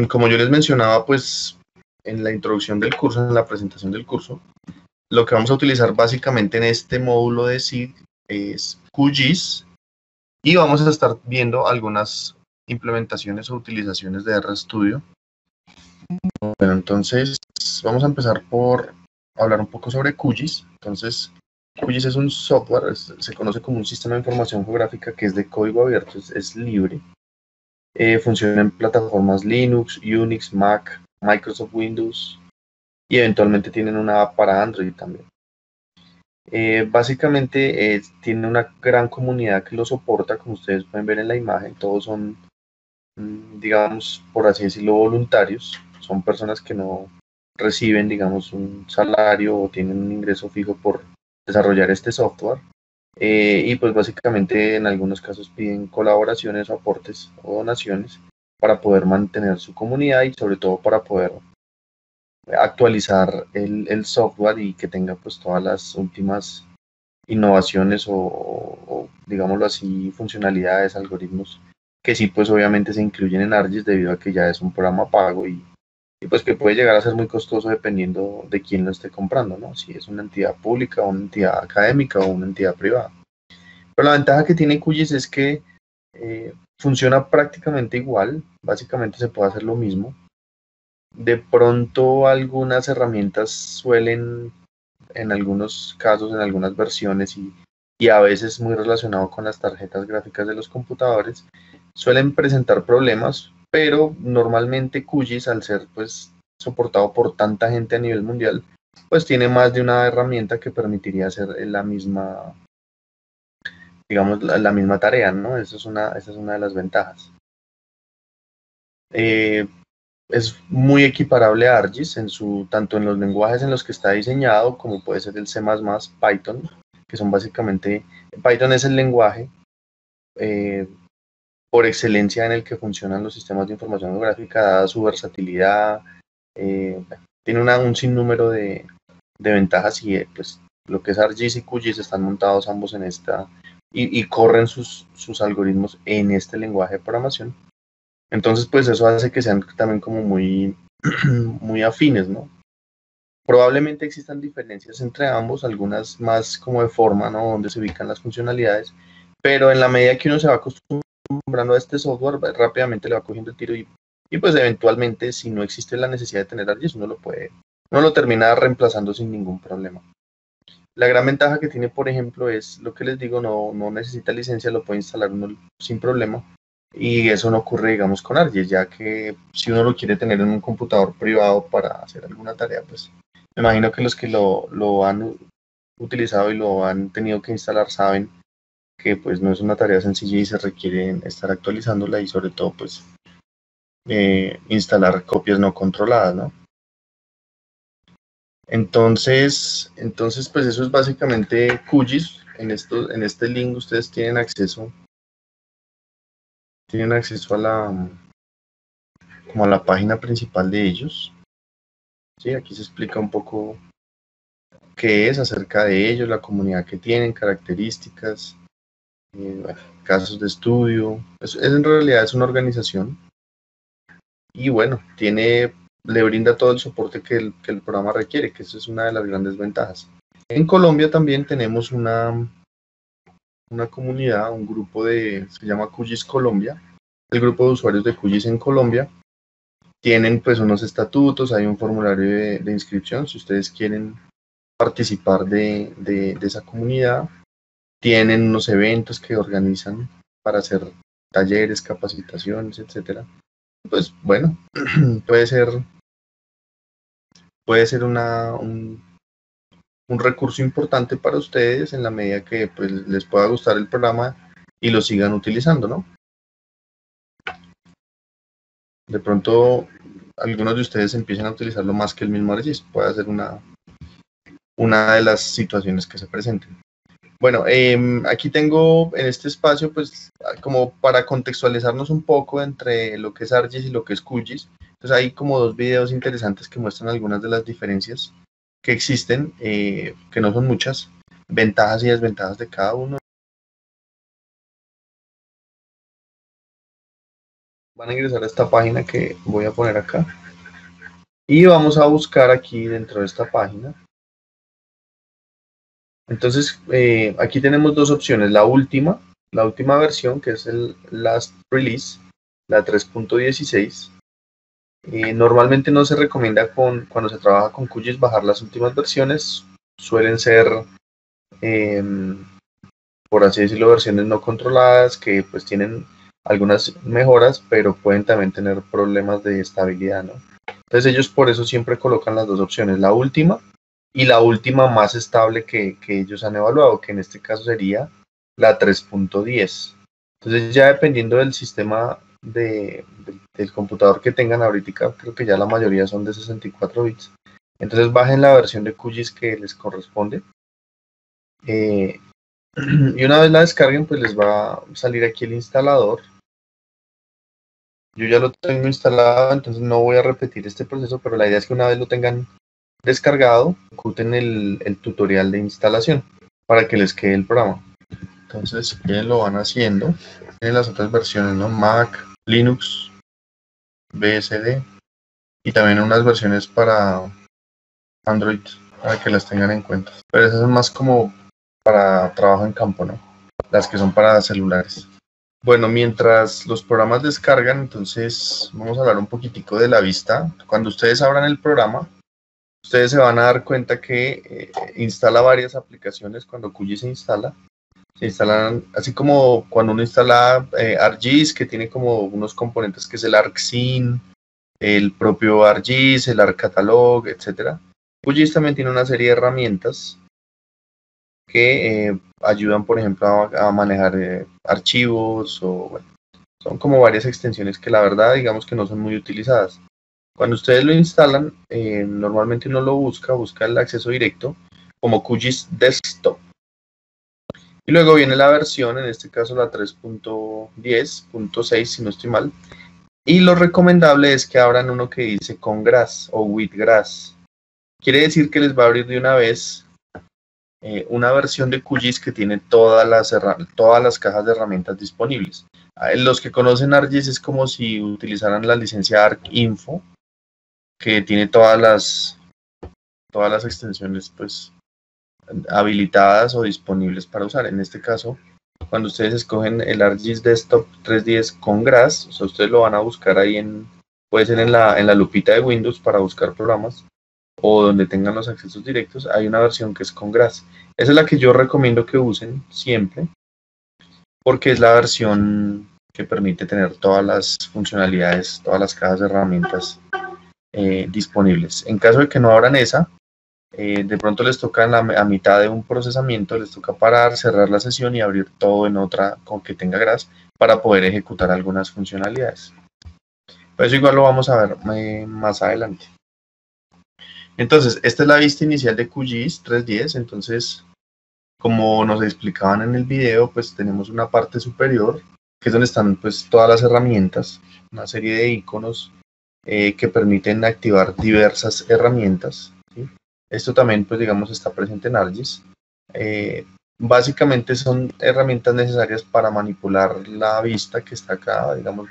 Como yo les mencionaba, pues en la introducción del curso, en la presentación del curso, lo que vamos a utilizar básicamente en este módulo de SIG es QGIS y vamos a estar viendo algunas implementaciones o utilizaciones de RStudio. Bueno, entonces vamos a empezar por hablar un poco sobre QGIS. Entonces, QGIS es un software, se conoce como un sistema de información geográfica que es de código abierto, es libre. Funciona en plataformas Linux, Unix, Mac, Microsoft Windows y eventualmente tienen una app para Android también. Básicamente tiene una gran comunidad que lo soporta, como ustedes pueden ver en la imagen. Todos son, digamos, por así decirlo, voluntarios. Son personas que no reciben, digamos, un salario o tienen un ingreso fijo por desarrollar este software. Y pues básicamente en algunos casos piden colaboraciones o aportes o donaciones para poder mantener su comunidad y sobre todo para poder actualizar el software y que tenga pues todas las últimas innovaciones o digámoslo así, funcionalidades, algoritmos que sí pues obviamente se incluyen en ArcGIS debido a que ya es un programa pago y pues que puede llegar a ser muy costoso dependiendo de quién lo esté comprando, ¿no? Si es una entidad pública, una entidad académica o una entidad privada. Pero la ventaja que tiene QGIS es que funciona prácticamente igual, básicamente se puede hacer lo mismo. De pronto algunas herramientas suelen, en algunos casos, en algunas versiones y a veces muy relacionado con las tarjetas gráficas de los computadores, suelen presentar problemas, pero normalmente QGIS, al ser pues soportado por tanta gente a nivel mundial, pues tiene más de una herramienta que permitiría hacer la misma, digamos, la misma tarea, ¿no? Esa es una de las ventajas. Es muy equiparable a ArcGIS tanto en los lenguajes en los que está diseñado, como puede ser el C++, Python, que son básicamente, Python es el lenguaje por excelencia en el que funcionan los sistemas de información geográfica, dada su versatilidad, tiene un sinnúmero de ventajas y pues lo que es ArcGIS y QGIS están montados ambos en esta y corren sus algoritmos en este lenguaje de programación. Entonces, pues eso hace que sean también como muy, muy afines, ¿no? Probablemente existan diferencias entre ambos, algunas más como de forma, ¿no? Donde se ubican las funcionalidades, pero en la medida que uno se va acostumbrando a este software, rápidamente le va cogiendo el tiro y pues eventualmente, si no existe la necesidad de tener ArcGIS, uno lo termina reemplazando sin ningún problema. La gran ventaja que tiene, por ejemplo, es lo que les digo, no necesita licencia, lo puede instalar uno sin problema. Y eso no ocurre, digamos, con ArcGIS, ya que si uno lo quiere tener en un computador privado para hacer alguna tarea, pues me imagino que los que lo han utilizado y lo han tenido que instalar saben que pues no es una tarea sencilla y se requiere estar actualizándola y sobre todo pues instalar copias no controladas, ¿no? Entonces pues eso es básicamente QGIS. En este link ustedes tienen acceso a la página principal de ellos. Sí, aquí se explica un poco qué es acerca de ellos, la comunidad que tienen, características, bueno, casos de estudio. En realidad es una organización y bueno, le brinda todo el soporte que el programa requiere, que eso es una de las grandes ventajas. En Colombia también tenemos una comunidad, un grupo se llama QGIS Colombia, el grupo de usuarios de QGIS en Colombia. Tienen pues unos estatutos, hay un formulario de inscripción si ustedes quieren participar de esa comunidad. Tienen unos eventos que organizan para hacer talleres, capacitaciones, etcétera. Pues bueno, puede ser un recurso importante para ustedes en la medida que pues, les pueda gustar el programa y lo sigan utilizando, ¿no? De pronto algunos de ustedes empiecen a utilizarlo más que el mismo ArcGIS, puede ser una de las situaciones que se presenten. Bueno, aquí tengo en este espacio, pues, como para contextualizarnos un poco entre lo que es ArcGIS y lo que es QGIS. Entonces hay como dos videos interesantes que muestran algunas de las diferencias que existen, que no son muchas, ventajas y desventajas de cada uno. van a ingresar a esta página que voy a poner acá. Y vamos a buscar aquí dentro de esta página. Entonces, aquí tenemos dos opciones. La última versión, que es el Last Release, la 3.16. Normalmente no se recomienda cuando se trabaja con QGIS bajar las últimas versiones. Suelen ser, por así decirlo, versiones no controladas que pues tienen algunas mejoras, pero pueden también tener problemas de estabilidad, ¿no? Entonces ellos por eso siempre colocan las dos opciones, la última y la última más estable que ellos han evaluado, que en este caso sería la 3.10. Entonces ya dependiendo del sistema del computador que tengan ahorita, creo que ya la mayoría son de 64 bits. Entonces bajen la versión de QGIS que les corresponde. Y una vez la descarguen, pues les va a salir aquí el instalador. Yo ya lo tengo instalado, entonces no voy a repetir este proceso, pero la idea es que una vez lo tengan descargado, ejecuten el tutorial de instalación para que les quede el programa. Entonces ya lo van haciendo en las otras versiones, ¿no? Mac, Linux, BSD y también unas versiones para Android para que las tengan en cuenta. Pero esas son más como para trabajo en campo, ¿no? Las que son para celulares. Bueno, mientras los programas descargan, entonces vamos a hablar un poquitico de la vista. Cuando ustedes abran el programa, ustedes se van a dar cuenta que instala varias aplicaciones cuando QGIS se instala. Se instalan, así como cuando uno instala ArcGIS, que tiene como unos componentes que es el ArcSyn, el propio ArcGIS, el ArcCatalog, etc. QGIS también tiene una serie de herramientas que ayudan, por ejemplo, a manejar archivos o, bueno, son como varias extensiones que la verdad, digamos que no son muy utilizadas. Cuando ustedes lo instalan, normalmente uno lo busca el acceso directo como QGIS Desktop. Y luego viene la versión, en este caso la 3.10.6, si no estoy mal. Y lo recomendable es que abran uno que dice con GRASS o with GRASS. Quiere decir que les va a abrir de una vez una versión de QGIS que tiene todas las cajas de herramientas disponibles. Los que conocen ArcGIS es como si utilizaran la licencia ArcInfo, que tiene todas las extensiones pues habilitadas o disponibles para usar. En este caso, cuando ustedes escogen el ArcGIS Desktop 310 con GRASS, o sea, ustedes lo van a buscar ahí puede ser en la lupita de Windows para buscar programas, o donde tengan los accesos directos, hay una versión que es con GRASS. Esa es la que yo recomiendo que usen siempre, porque es la versión que permite tener todas las funcionalidades, todas las cajas de herramientas disponibles. En caso de que no abran esa, de pronto les toca a mitad de un procesamiento, les toca parar, cerrar la sesión y abrir todo en otra con que tenga GRASS para poder ejecutar algunas funcionalidades. Pero eso igual lo vamos a ver más adelante. Entonces, esta es la vista inicial de QGIS 310. Entonces, como nos explicaban en el video, pues tenemos una parte superior, que es donde están pues todas las herramientas, una serie de iconos que permiten activar diversas herramientas, ¿sí? Esto también, pues digamos, está presente en ArcGIS. Básicamente son herramientas necesarias para manipular la vista que está acá, digamos,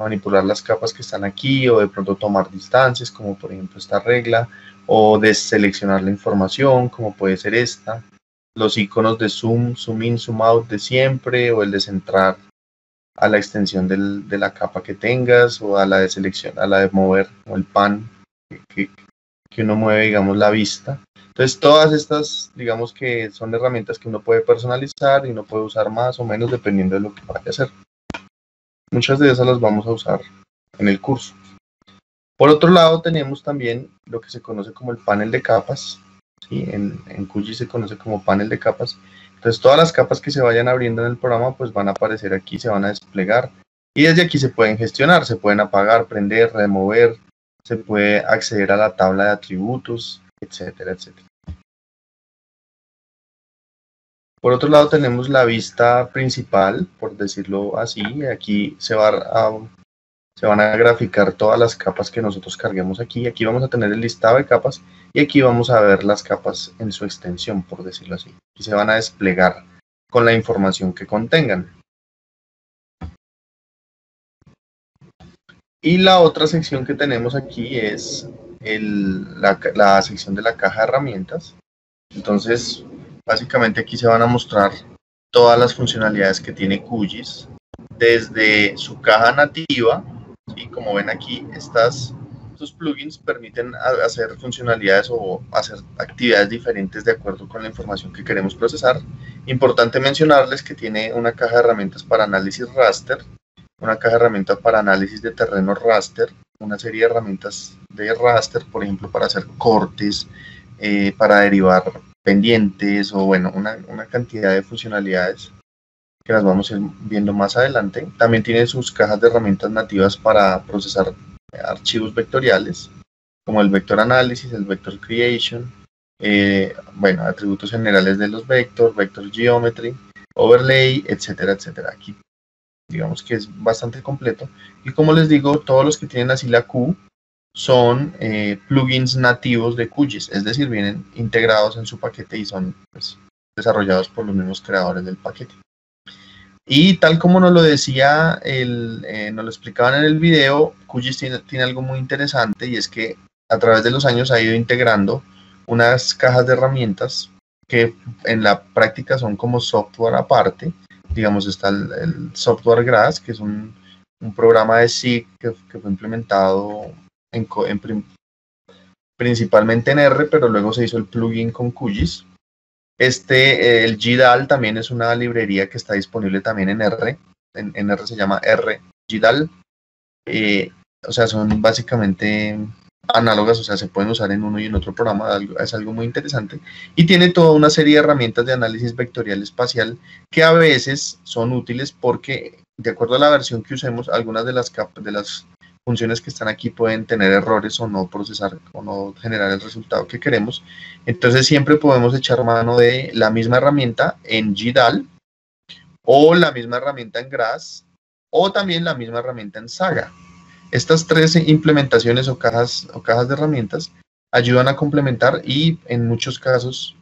manipular las capas que están aquí, o de pronto tomar distancias, como por ejemplo esta regla, o deseleccionar la información, como puede ser esta, los iconos de zoom, zoom in, zoom out de siempre, o el de centrar a la extensión de la capa que tengas, o a la de selección, a la de mover, o el pan que uno mueve, digamos, la vista. Entonces todas estas, digamos que son herramientas que uno puede personalizar y uno puede usar más o menos dependiendo de lo que vaya a hacer. Muchas de esas las vamos a usar en el curso. Por otro lado, tenemos también lo que se conoce como el panel de capas, ¿sí? En QGIS se conoce como panel de capas. Entonces, todas las capas que se vayan abriendo en el programa, pues van a aparecer aquí, se van a desplegar. Y desde aquí se pueden gestionar, se pueden apagar, prender, remover, se puede acceder a la tabla de atributos, etcétera, etcétera. Por otro lado, tenemos la vista principal, por decirlo así. Aquí se van a graficar todas las capas que nosotros carguemos aquí. Aquí vamos a tener el listado de capas y aquí vamos a ver las capas en su extensión, por decirlo así. Y se van a desplegar con la información que contengan. Y la otra sección que tenemos aquí es la sección de la caja de herramientas. Entonces, básicamente aquí se van a mostrar todas las funcionalidades que tiene QGIS desde su caja nativa, y como ven aquí, estos plugins permiten hacer funcionalidades o hacer actividades diferentes de acuerdo con la información que queremos procesar. Importante mencionarles que tiene una caja de herramientas para análisis raster, una caja de herramientas para análisis de terreno raster, una serie de herramientas de raster, por ejemplo, para hacer cortes, para derivar pendientes, o bueno, una cantidad de funcionalidades que las vamos a ir viendo más adelante. También tiene sus cajas de herramientas nativas para procesar archivos vectoriales, como el vector análisis, el vector creation, bueno, atributos generales de los vectors, vector geometry, overlay, etcétera, etcétera. Aquí digamos que es bastante completo. Y como les digo, todos los que tienen así la Q son plugins nativos de QGIS, es decir, vienen integrados en su paquete y son pues, desarrollados por los mismos creadores del paquete. Y tal como nos lo decía, nos lo explicaban en el video, QGIS tiene algo muy interesante, y es que a través de los años ha ido integrando unas cajas de herramientas que en la práctica son como software aparte. Digamos, está el software GRASS, que es un programa de SIG que fue implementado principalmente en R, pero luego se hizo el plugin con QGIS. El GDAL también es una librería que está disponible también en R. En R se llama RGDAL. O sea, son básicamente análogas, o sea, se pueden usar en uno y en otro programa, es algo muy interesante. Y tiene toda una serie de herramientas de análisis vectorial espacial que a veces son útiles porque, de acuerdo a la versión que usemos, algunas de las funciones que están aquí pueden tener errores o no procesar o no generar el resultado que queremos. Entonces siempre podemos echar mano de la misma herramienta en GDAL, o la misma herramienta en GRASS, o también la misma herramienta en Saga. Estas tres implementaciones o cajas de herramientas ayudan a complementar y en muchos casos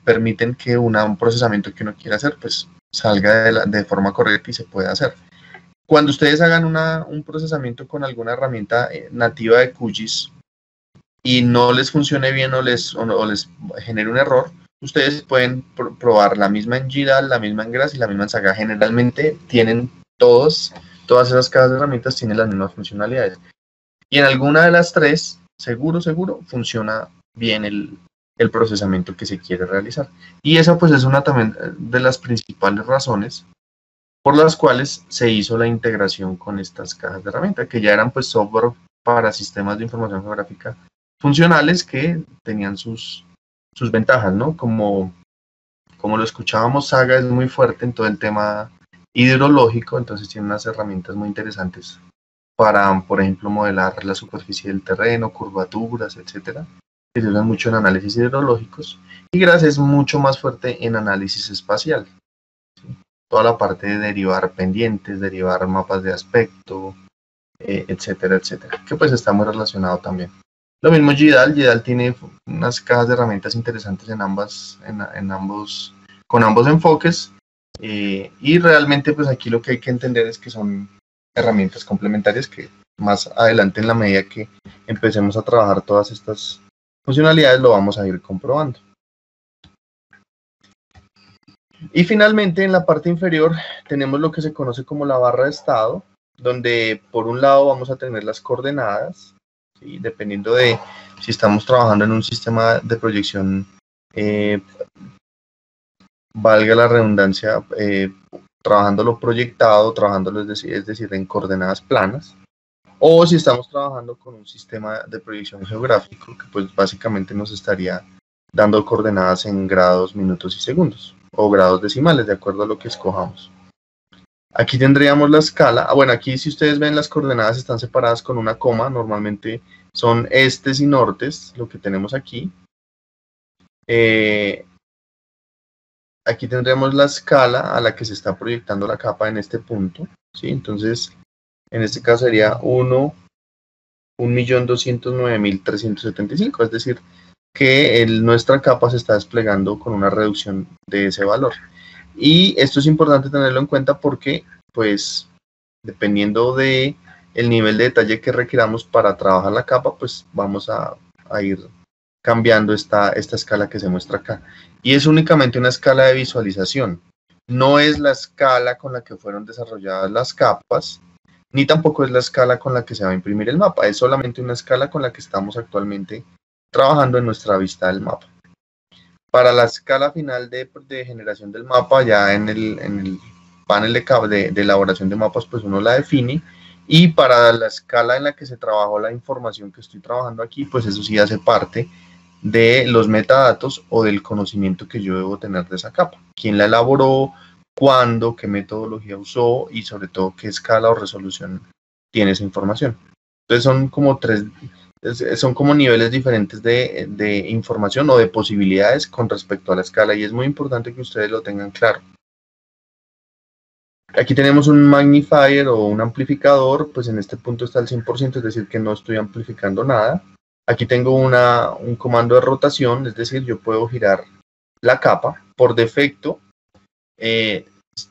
permiten que un procesamiento que uno quiera hacer pues salga de forma correcta y se pueda hacer. Cuando ustedes hagan un procesamiento con alguna herramienta nativa de QGIS y no les funcione bien o les genere un error, ustedes pueden probar la misma en GDAL, la misma en GRASS y la misma en Saga. Generalmente tienen todas esas cajas de herramientas tienen las mismas funcionalidades. Y en alguna de las tres, seguro, funciona bien el procesamiento que se quiere realizar. Y esa pues es una también de las principales razones por las cuales se hizo la integración con estas cajas de herramientas, que ya eran pues software para sistemas de información geográfica funcionales que tenían sus ventajas, ¿no? Como lo escuchábamos, Saga es muy fuerte en todo el tema hidrológico, entonces tiene unas herramientas muy interesantes para, por ejemplo, modelar la superficie del terreno, curvaturas, etcétera, que se usan mucho en análisis hidrológicos. Y GRASS es mucho más fuerte en análisis espacial, ¿sí? Toda la parte de derivar pendientes, derivar mapas de aspecto, etcétera, etcétera, que pues está muy relacionado también. Lo mismo GDAL tiene unas cajas de herramientas interesantes con ambos enfoques, y realmente pues aquí lo que hay que entender es que son herramientas complementarias que más adelante, en la medida que empecemos a trabajar todas estas funcionalidades, lo vamos a ir comprobando. Y finalmente, en la parte inferior tenemos lo que se conoce como la barra de estado, donde por un lado vamos a tener las coordenadas, ¿sí? Dependiendo de si estamos trabajando en un sistema de proyección, valga la redundancia, trabajándolo proyectado, trabajándolo es decir, en coordenadas planas, o si estamos trabajando con un sistema de proyección geográfico, que pues básicamente nos estaría dando coordenadas en grados, minutos y segundos, o grados decimales, de acuerdo a lo que escojamos. Aquí tendríamos la escala. Bueno, aquí si ustedes ven, las coordenadas están separadas con una coma, normalmente son estes y nortes, lo que tenemos aquí. Aquí tendremos la escala a la que se está proyectando la capa en este punto, ¿sí? Entonces, en este caso sería 1.209.375, es decir, que nuestra capa se está desplegando con una reducción de ese valor. Y esto es importante tenerlo en cuenta porque, pues, dependiendo de el nivel de detalle que requiramos para trabajar la capa, pues vamos a ir cambiando esta escala que se muestra acá. Y es únicamente una escala de visualización. No es la escala con la que fueron desarrolladas las capas, ni tampoco es la escala con la que se va a imprimir el mapa. Es solamente una escala con la que estamos actualmente trabajando en nuestra vista del mapa. Para la escala final de generación del mapa, ya en el panel de elaboración de mapas, pues uno la define. Y para la escala en la que se trabajó la información que estoy trabajando aquí, pues eso sí hace parte de los metadatos o del conocimiento que yo debo tener de esa capa. ¿Quién la elaboró? ¿Cuándo? ¿Qué metodología usó? Y sobre todo, ¿qué escala o resolución tiene esa información? Entonces son como niveles diferentes de información o de posibilidades con respecto a la escala, y es muy importante que ustedes lo tengan claro. Aquí tenemos un magnifier o un amplificador, pues en este punto está al 100%, es decir, que no estoy amplificando nada. Aquí tengo un comando de rotación, es decir, yo puedo girar la capa. Por defecto,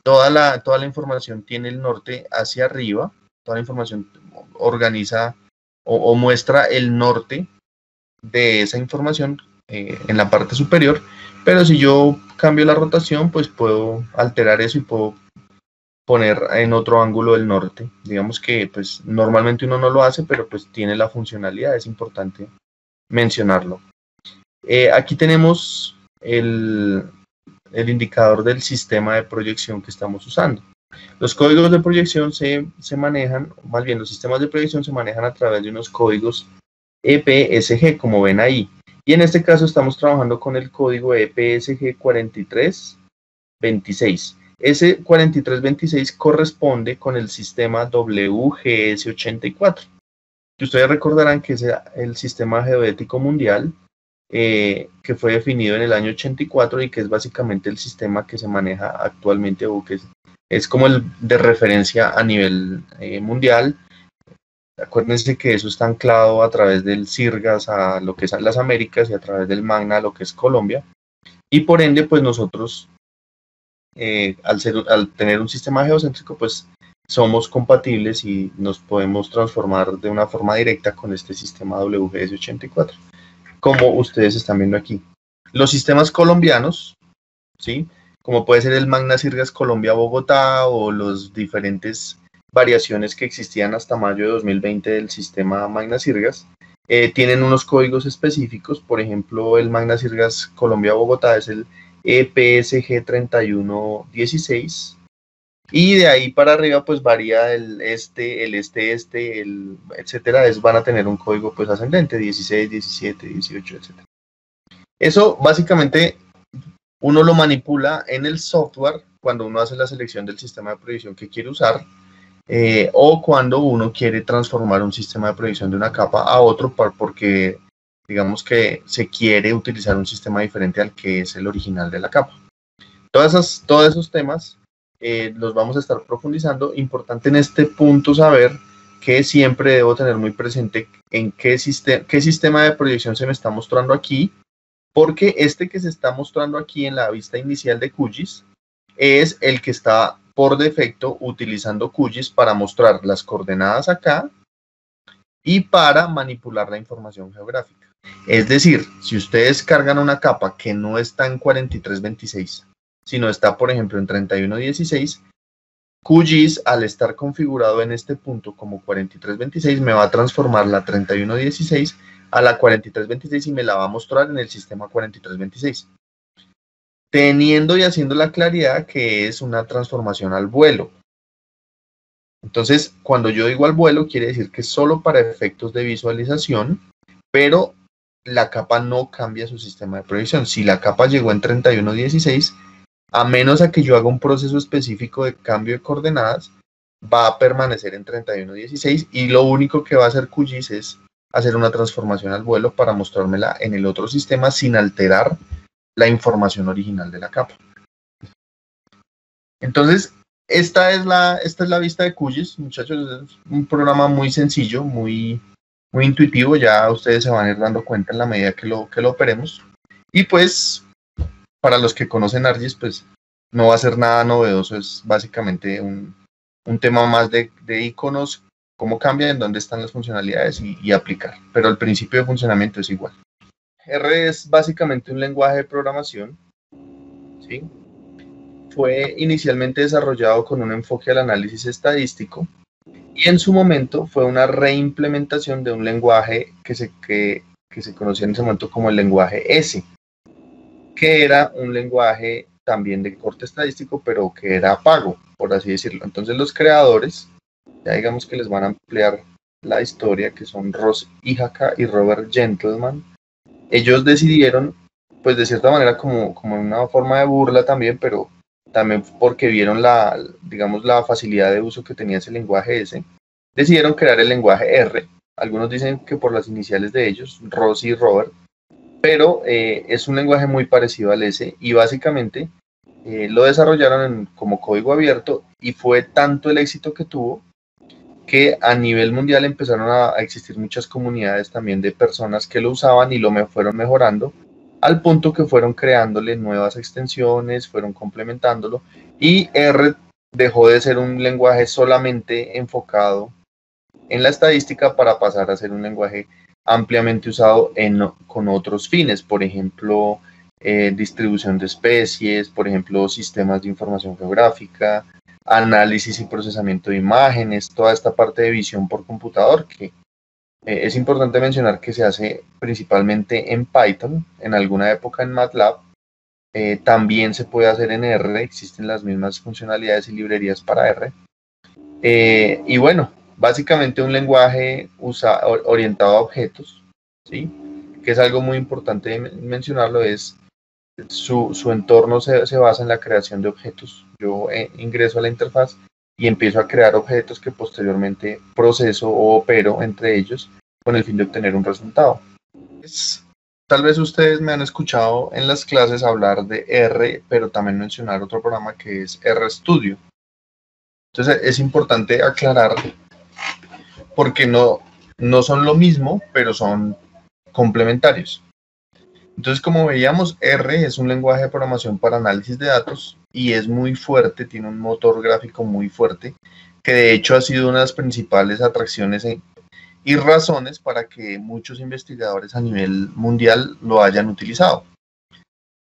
toda la información tiene el norte hacia arriba, toda la información organiza o muestra el norte de esa información en la parte superior, pero si yo cambio la rotación, pues puedo alterar eso y puedo poner en otro ángulo del norte. Digamos que pues normalmente uno no lo hace, pero pues tiene la funcionalidad, es importante mencionarlo. Aquí tenemos el indicador del sistema de proyección que estamos usando. Los códigos de proyección se manejan, más bien los sistemas de proyección se manejan a través de unos códigos EPSG, como ven ahí. Y en este caso estamos trabajando con el código EPSG 4326. Ese 4326 corresponde con el sistema WGS84. Que ustedes recordarán que es el sistema geodético mundial que fue definido en el año 84 y que es básicamente el sistema que se maneja actualmente, o que es como el de referencia a nivel mundial. Acuérdense que eso está anclado a través del CIRGAS a lo que es las Américas y a través del MAGNA a lo que es Colombia. Y por ende, pues nosotros, al tener un sistema geocéntrico, pues somos compatibles y nos podemos transformar de una forma directa con este sistema WGS84, como ustedes están viendo aquí. Los sistemas colombianos, ¿sí?, como puede ser el Magna CIRGAS Colombia-Bogotá o los diferentes variaciones que existían hasta mayo de 2020 del sistema Magna CIRGAS, tienen unos códigos específicos. Por ejemplo, el Magna CIRGAS Colombia-Bogotá es el EPSG 3116, y de ahí para arriba pues varía el etcétera, van a tener un código pues ascendente, 16, 17, 18, etcétera. Eso básicamente uno lo manipula en el software cuando uno hace la selección del sistema de proyección que quiere usar, o cuando uno quiere transformar un sistema de proyección de una capa a otro, porque digamos que se quiere utilizar un sistema diferente al que es el original de la capa. Todos esos temas los vamos a estar profundizando. Importante en este punto saber que siempre debo tener muy presente en qué sistema de proyección se me está mostrando aquí, porque este que se está mostrando aquí en la vista inicial de QGIS es el que está por defecto utilizando QGIS para mostrar las coordenadas acá y para manipular la información geográfica. Es decir, si ustedes cargan una capa que no está en 4326, sino está, por ejemplo, en 3116, QGIS, al estar configurado en este punto como 4326, me va a transformar la 3116 a la 4326 y me la va a mostrar en el sistema 4326, teniendo y haciendo la claridad que es una transformación al vuelo. Entonces, cuando yo digo al vuelo, quiere decir que es solo para efectos de visualización, pero la capa no cambia su sistema de proyección. Si la capa llegó en 3116, a menos a que yo haga un proceso específico de cambio de coordenadas, va a permanecer en 3116, y lo único que va a hacer QGIS es hacer una transformación al vuelo para mostrármela en el otro sistema sin alterar la información original de la capa. Entonces, esta es la vista de QGIS, muchachos. Es un programa muy sencillo, muy intuitivo. Ya ustedes se van a ir dando cuenta en la medida que lo operemos. Y pues, para los que conocen ArcGIS, pues no va a ser nada novedoso. Es básicamente un tema más de iconos cómo cambia, en dónde están las funcionalidades y aplicar. Pero el principio de funcionamiento es igual. R es básicamente un lenguaje de programación, ¿sí? Fue inicialmente desarrollado con un enfoque al análisis estadístico y en su momento fue una reimplementación de un lenguaje que se conocía en ese momento como el lenguaje S, que era un lenguaje también de corte estadístico, pero que era pago, por así decirlo. Entonces los creadores, ya digamos que les van a ampliar la historia, que son Ross Ijaka y Robert Gentleman, ellos decidieron, pues de cierta manera como una forma de burla también, pero también porque vieron digamos, la facilidad de uso que tenía ese lenguaje S, decidieron crear el lenguaje R. Algunos dicen que por las iniciales de ellos, Ross y Robert, pero es un lenguaje muy parecido al S y básicamente lo desarrollaron como código abierto y fue tanto el éxito que tuvo que a nivel mundial empezaron a existir muchas comunidades también de personas que lo usaban y lo fueron mejorando al punto que fueron creándole nuevas extensiones, fueron complementándolo y R dejó de ser un lenguaje solamente enfocado en la estadística para pasar a ser un lenguaje ampliamente usado con otros fines, por ejemplo, distribución de especies, por ejemplo, sistemas de información geográfica, análisis y procesamiento de imágenes, toda esta parte de visión por computador que es importante mencionar que se hace principalmente en Python, en alguna época en MATLAB, también se puede hacer en R, existen las mismas funcionalidades y librerías para R. Y bueno, básicamente un lenguaje orientado a objetos, ¿sí? Que es algo muy importante mencionarlo, es su entorno se basa en la creación de objetos. Yo ingreso a la interfaz y empiezo a crear objetos que posteriormente proceso o opero entre ellos con el fin de obtener un resultado. Tal vez ustedes me han escuchado en las clases hablar de R, pero también mencionar otro programa que es RStudio. Entonces es importante aclarar porque no son lo mismo, pero son complementarios. Entonces, como veíamos, R es un lenguaje de programación para análisis de datos y es muy fuerte, tiene un motor gráfico muy fuerte, que de hecho ha sido una de las principales atracciones y razones para que muchos investigadores a nivel mundial lo hayan utilizado.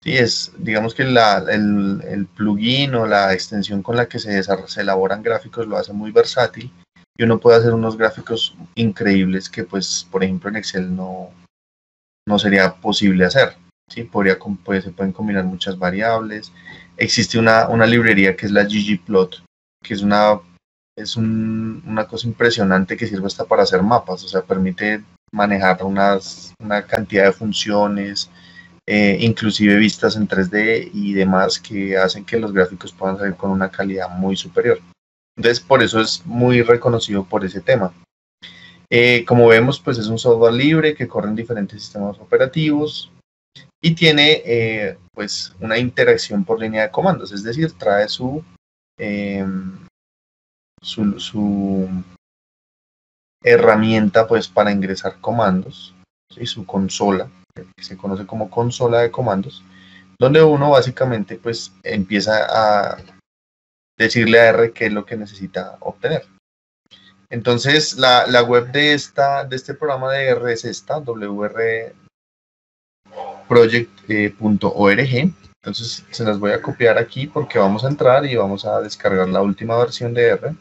Sí, digamos que el plugin o la extensión con la que se elaboran gráficos lo hace muy versátil y uno puede hacer unos gráficos increíbles que, pues, por ejemplo, en Excel no sería posible hacer. ¿Sí? Se pueden combinar muchas variables. Existe una librería que es la ggplot, que es una cosa impresionante que sirve hasta para hacer mapas, o sea, permite manejar una cantidad de funciones, inclusive vistas en 3D y demás que hacen que los gráficos puedan salir con una calidad muy superior. Entonces, por eso es muy reconocido por ese tema. Como vemos, pues es un software libre que corre en diferentes sistemas operativos y tiene pues una interacción por línea de comandos, es decir, trae su herramienta pues para ingresar comandos, ¿sí? Su consola, que se conoce como consola de comandos, donde uno básicamente pues empieza a decirle a R qué es lo que necesita obtener. Entonces la web de este programa de R es esta, wrproject.org. Entonces se las voy a copiar aquí porque vamos a entrar y vamos a descargar la última versión de R.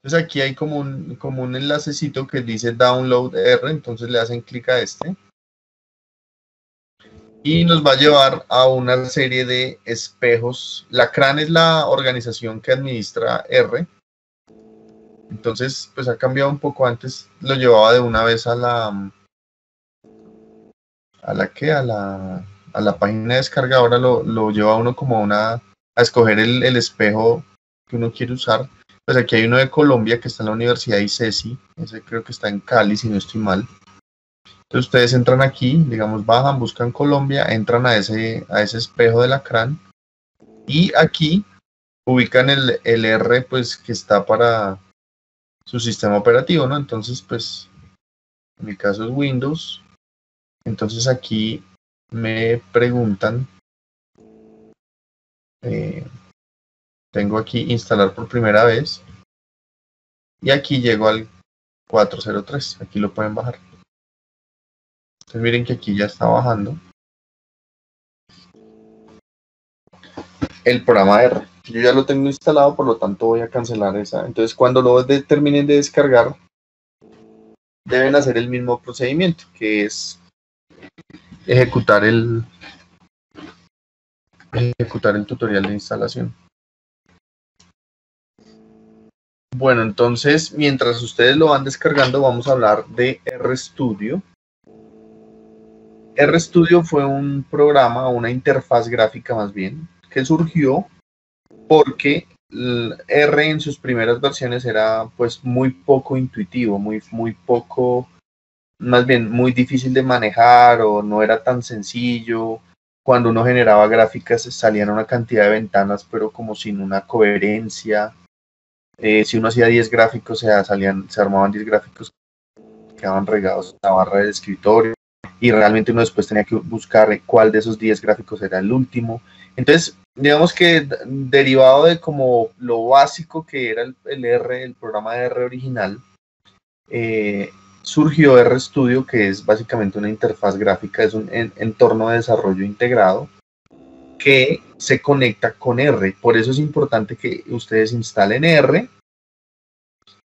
Entonces aquí hay como un enlacecito que dice Download R, entonces le hacen clic a este. Y nos va a llevar a una serie de espejos. La CRAN es la organización que administra R. Entonces, pues ha cambiado un poco. Antes lo llevaba de una vez a la página de descarga. Ahora lo lleva uno como a escoger el espejo que uno quiere usar. Pues aquí hay uno de Colombia que está en la Universidad ICESI. Ese creo que está en Cali, si no estoy mal. Entonces ustedes entran aquí, digamos, bajan, buscan Colombia, entran a ese espejo de la CRAN y aquí ubican el R, pues, que está para su sistema operativo, ¿no? Entonces, pues, en mi caso es Windows. Entonces aquí me preguntan tengo aquí instalar por primera vez y aquí llego al 403, aquí lo pueden bajar. Entonces miren que aquí ya está bajando el programa R. Yo ya lo tengo instalado, por lo tanto voy a cancelar esa. Entonces cuando lo terminen de descargar, deben hacer el mismo procedimiento, que es ejecutar el tutorial de instalación. Bueno, entonces, mientras ustedes lo van descargando, vamos a hablar de RStudio. RStudio fue un programa, una interfaz gráfica más bien, que surgió porque R en sus primeras versiones era pues muy poco intuitivo, muy poco, más bien muy difícil de manejar o no era tan sencillo. Cuando uno generaba gráficas salían una cantidad de ventanas pero como sin una coherencia. Si uno hacía 10 gráficos, se armaban 10 gráficos que quedaban regados en la barra del escritorio y realmente uno después tenía que buscar cuál de esos 10 gráficos era el último. Entonces, digamos que derivado de como lo básico que era el R, el programa de R original, surgió RStudio, que es básicamente una interfaz gráfica, es un entorno de desarrollo integrado que se conecta con R. Por eso es importante que ustedes instalen R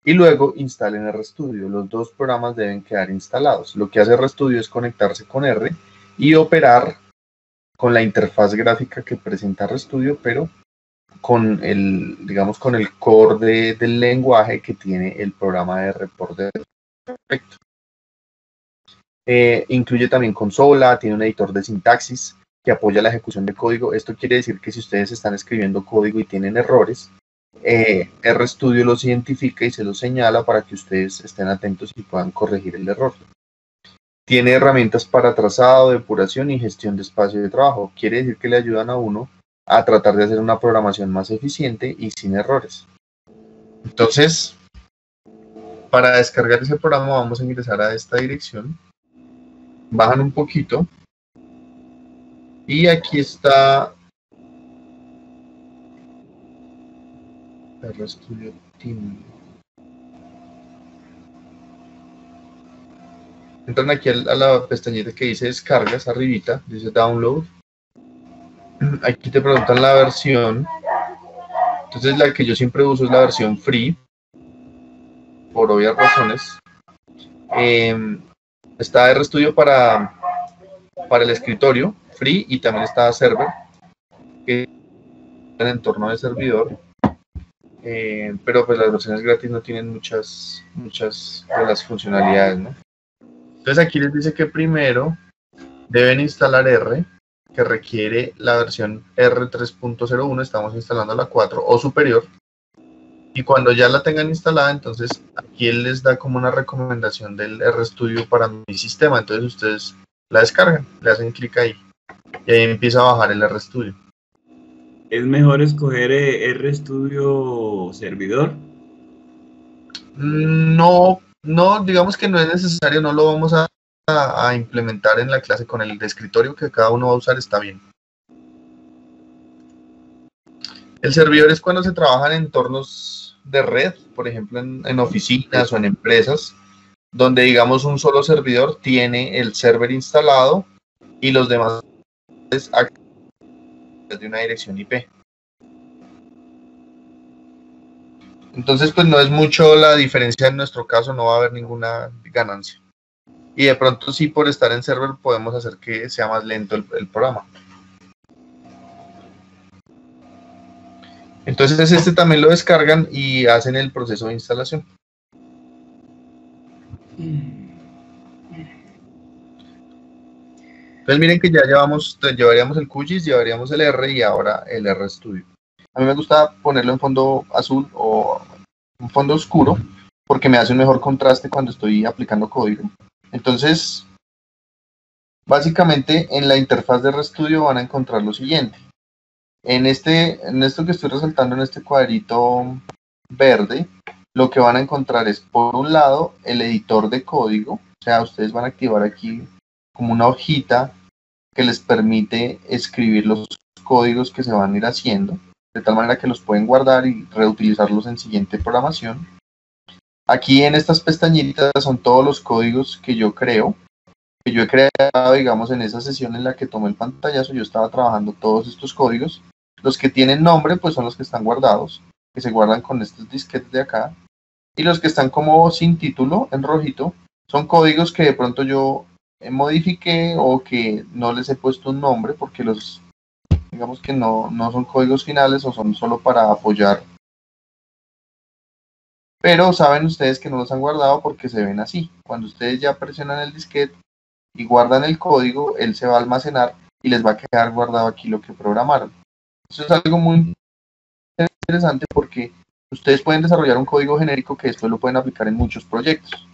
y luego instalen RStudio. Los dos programas deben quedar instalados. Lo que hace RStudio es conectarse con R y operar con la interfaz gráfica que presenta RStudio, pero con el, digamos, con el core del lenguaje que tiene el programa de R por defecto. Incluye también consola, tiene un editor de sintaxis que apoya la ejecución de código. Esto quiere decir que si ustedes están escribiendo código y tienen errores, RStudio los identifica y se los señala para que ustedes estén atentos y puedan corregir el error. Tiene herramientas para trazado, depuración y gestión de espacio de trabajo. Quiere decir que le ayudan a uno a tratar de hacer una programación más eficiente y sin errores. Entonces, para descargar ese programa vamos a ingresar a esta dirección. Bajan un poquito y aquí está RStudio Team. Entran aquí a la pestañita que dice descargas, arribita, dice download. Aquí te preguntan la versión. Entonces la que yo siempre uso es la versión free, por obvias razones. Está RStudio para el escritorio, free, y también está server, que es el entorno de servidor. Pero pues las versiones gratis no tienen muchas de las funcionalidades, ¿no? Entonces aquí les dice que primero deben instalar R, que requiere la versión R3.01, estamos instalando la 4 o superior, y cuando ya la tengan instalada, entonces aquí él les da como una recomendación del RStudio para mi sistema, entonces ustedes la descargan, le hacen clic ahí, y ahí empieza a bajar el RStudio. ¿Es mejor escoger RStudio servidor? No, digamos que no es necesario, no lo vamos a implementar en la clase. Con el de escritorio que cada uno va a usar está bien. El servidor es cuando se trabaja en entornos de red, por ejemplo en oficinas o en empresas, donde digamos un solo servidor tiene el server instalado y los demás de una dirección IP. Entonces pues no es mucho la diferencia, en nuestro caso no va a haber ninguna ganancia. Y de pronto sí, por estar en server podemos hacer que sea más lento el programa. Entonces este también lo descargan y hacen el proceso de instalación. Entonces miren que ya llevaríamos el QGIS, llevaríamos el R y ahora el RStudio. A mí me gusta ponerlo en fondo azul o en fondo oscuro porque me hace un mejor contraste cuando estoy aplicando código. Entonces, básicamente en la interfaz de RStudio van a encontrar lo siguiente. En esto que estoy resaltando en este cuadrito verde, lo que van a encontrar es, por un lado, el editor de código. O sea, ustedes van a activar aquí como una hojita que les permite escribir los códigos que se van a ir haciendo, de tal manera que los pueden guardar y reutilizarlos en siguiente programación. Aquí en estas pestañitas son todos los códigos que yo creo, que yo he creado, digamos, en esa sesión en la que tomé el pantallazo. Yo estaba trabajando todos estos códigos. Los que tienen nombre, pues son los que están guardados, que se guardan con estos disquetes de acá. Y los que están como sin título, en rojito, son códigos que de pronto yo modifiqué o que no les he puesto un nombre porque los, digamos que no son códigos finales o son solo para apoyar. Pero saben ustedes que no los han guardado porque se ven así. Cuando ustedes ya presionan el disquete y guardan el código, él se va a almacenar y les va a quedar guardado aquí lo que programaron. Eso es algo muy interesante porque ustedes pueden desarrollar un código genérico que después lo pueden aplicar en muchos proyectos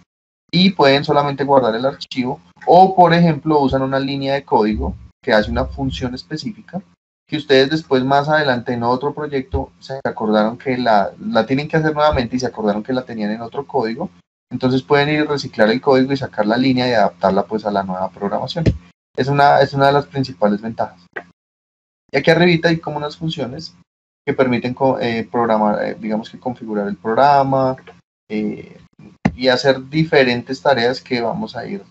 y pueden solamente guardar el archivo, o por ejemplo usan una línea de código que hace una función específica que ustedes después más adelante en otro proyecto se acordaron que la tienen que hacer nuevamente y se acordaron que la tenían en otro código. Entonces pueden ir a reciclar el código y sacar la línea y adaptarla pues a la nueva programación. Es una de las principales ventajas. Y aquí arribita hay como unas funciones que permiten programar, digamos que configurar el programa y hacer diferentes tareas que vamos a ir,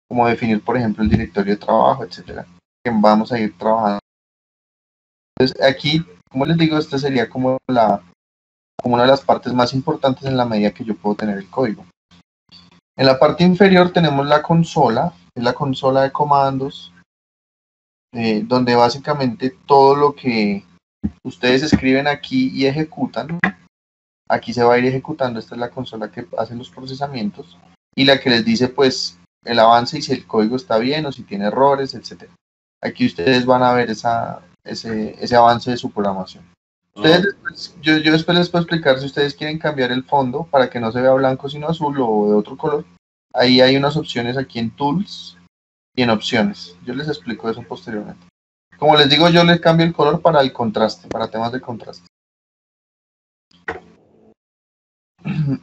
como definir por ejemplo el directorio de trabajo, etcétera, que vamos a ir trabajando. Entonces aquí, como les digo, esta sería como una de las partes más importantes en la medida que yo puedo tener el código. En la parte inferior tenemos la consola, es la consola de comandos, donde básicamente todo lo que ustedes escriben aquí y ejecutan, aquí se va a ir ejecutando. Esta es la consola que hace los procesamientos y la que les dice pues el avance y si el código está bien o si tiene errores, etcétera. Aquí ustedes van a ver ese avance de su programación. Ustedes después, yo después les puedo explicar si ustedes quieren cambiar el fondo para que no se vea blanco sino azul o de otro color. Ahí hay unas opciones aquí en Tools y en Opciones. Yo les explico eso posteriormente. Como les digo, yo les cambio el color para el contraste, para temas de contraste.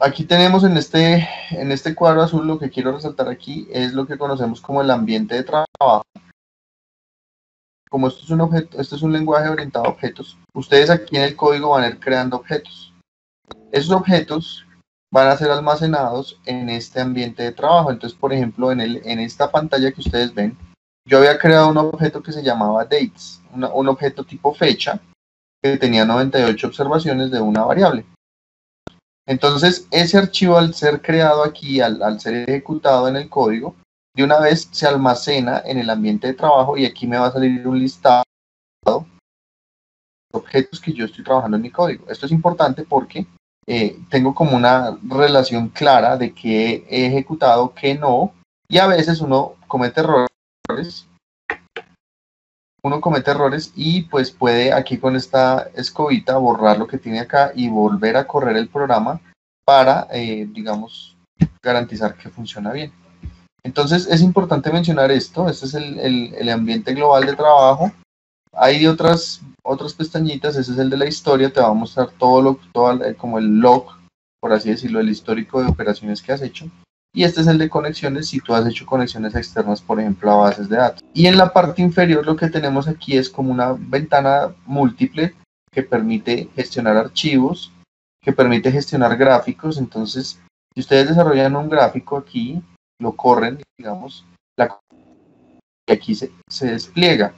Aquí tenemos en este cuadro azul, lo que quiero resaltar aquí es lo que conocemos como el ambiente de trabajo. Como esto es un objeto, esto es un lenguaje orientado a objetos, ustedes aquí en el código van a ir creando objetos. Esos objetos van a ser almacenados en este ambiente de trabajo. Entonces, por ejemplo, en esta pantalla que ustedes ven, yo había creado un objeto que se llamaba dates, un objeto tipo fecha, que tenía 98 observaciones de una variable. Entonces, ese archivo al ser creado aquí, al ser ejecutado en el código, de una vez se almacena en el ambiente de trabajo y aquí me va a salir un listado de objetos que yo estoy trabajando en mi código. Esto es importante porque tengo como una relación clara de qué he ejecutado, qué no, y a veces uno comete errores. Y pues puede aquí con esta escobita borrar lo que tiene acá y volver a correr el programa para, digamos, garantizar que funciona bien. Entonces es importante mencionar esto. Este es el ambiente global de trabajo. Hay otras pestañitas. Ese es el de la historia. Te va a mostrar como el log, por así decirlo, el histórico de operaciones que has hecho. Y este es el de conexiones, si tú has hecho conexiones externas, por ejemplo, a bases de datos. Y en la parte inferior lo que tenemos aquí es como una ventana múltiple que permite gestionar archivos, que permite gestionar gráficos. Entonces, si ustedes desarrollan un gráfico aquí, lo corren, digamos, y aquí se despliega.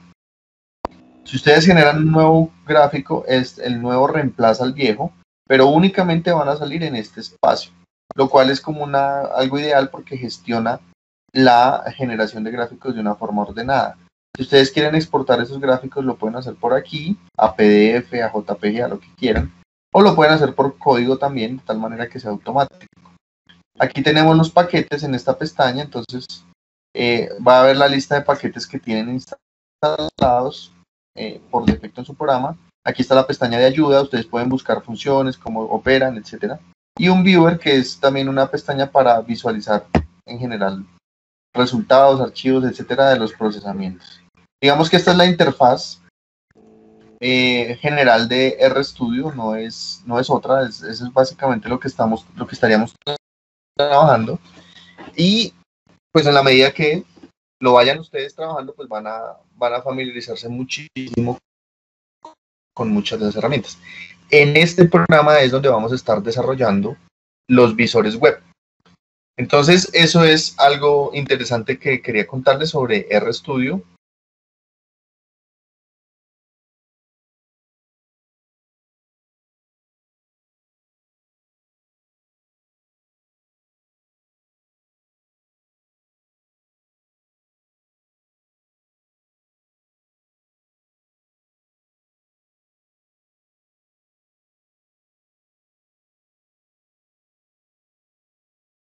Si ustedes generan un nuevo gráfico, el nuevo reemplaza al viejo, pero únicamente van a salir en este espacio, lo cual es como algo ideal porque gestiona la generación de gráficos de una forma ordenada. Si ustedes quieren exportar esos gráficos, lo pueden hacer por aquí, a PDF, a JPG, a lo que quieran, o lo pueden hacer por código también, de tal manera que sea automático. Aquí tenemos los paquetes en esta pestaña, entonces va a haber la lista de paquetes que tienen instalados por defecto en su programa. Aquí está la pestaña de ayuda, ustedes pueden buscar funciones, cómo operan, etcétera. Y un viewer, que es también una pestaña para visualizar en general resultados, archivos, etcétera, de los procesamientos. Digamos que esta es la interfaz general de RStudio, no es otra, eso es básicamente lo que estaríamos trabajando. Y pues en la medida que lo vayan ustedes trabajando, pues van a familiarizarse muchísimo con muchas de las herramientas. En este programa es donde vamos a estar desarrollando los visores web. Entonces, eso es algo interesante que quería contarles sobre RStudio.